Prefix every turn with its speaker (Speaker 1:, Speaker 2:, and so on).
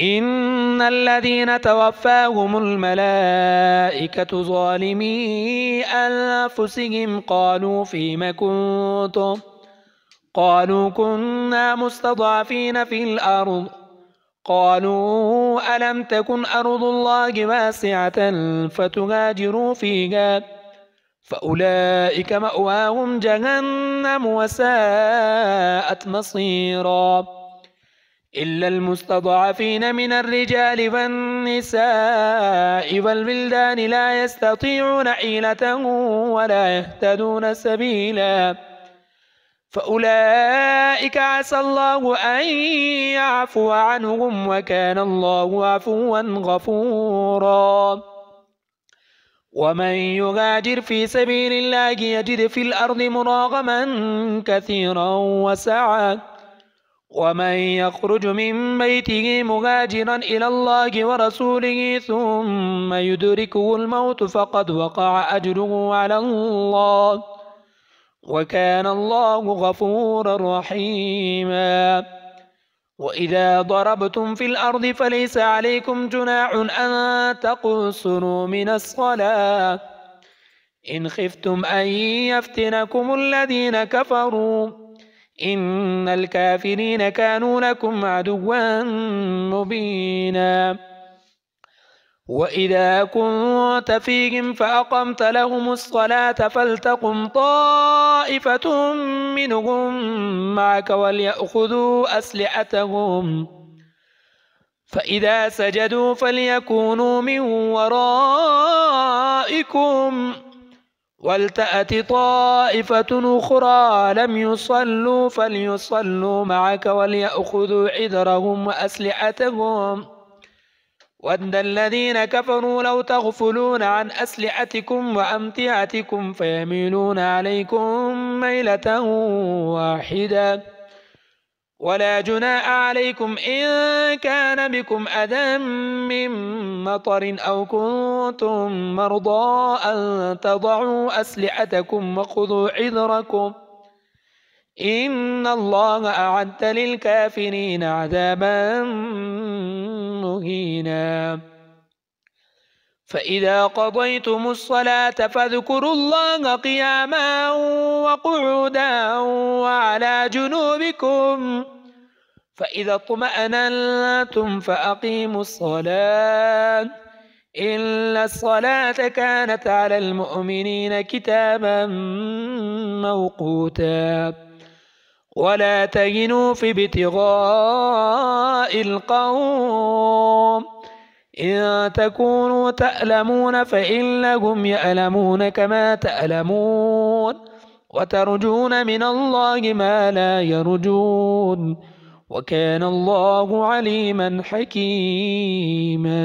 Speaker 1: إن الذين توفاهم الملائكة ظالمي أنفسهم قالوا فيم كنتم قالوا كنا مستضعفين في الأرض قالوا ألم تكن أرض الله واسعة فتهاجروا فيها فأولئك مأواهم جهنم وساءت مصيرا إلا المستضعفين من الرجال والنساء والولدان لا يستطيعون حيلة ولا يهتدون سبيلا فأولئك عسى الله أن يعفو عنهم وكان الله عفوا غفورا ومن يهاجر في سبيل الله يجد في الأرض مراغما كثيرا وسعة ومن يخرج من بيته مهاجرا إلى الله ورسوله ثم يدركه الموت فقد وقع أجره على الله وكان الله غفورا رحيما وإذا ضربتم في الأرض فليس عليكم جناح أن تقصروا من الصلاة إن خفتم أن يفتنكم الذين كفروا إن الكافرين كانوا لكم عدوا مبينا وإذا كنت فيهم فأقمت لهم الصلاة فلتقم طائفة منهم معك وليأخذوا أسلحتهم فإذا سجدوا فليكونوا من ورائكم ولتأت طائفة أخرى لم يصلوا فليصلوا معك وليأخذوا حذرهم وأسلحتهم ود الذين كفروا لو تغفلون عن أسلحتكم وأمتعتكم فيميلون عليكم ميلة واحدة ولا جناح عليكم إن كان بكم أذى من مطر أو كنتم مرضى أن تضعوا أسلحتكم وخذوا حذركم إن الله أعد للكافرين عذابا مهينا فإذا قضيتم الصلاة فاذكروا الله قياما وقعودا وعلى جنوبكم فإذا اطمأننتم فأقيموا الصلاة إن الصلاة كانت على المؤمنين كتابا موقوتا ولا تهنوا في ابتغاء القوم إن تكونوا تألمون فإنهم يألمون كما تألمون وترجون من الله ما لا يرجون وكان الله عليما حكيما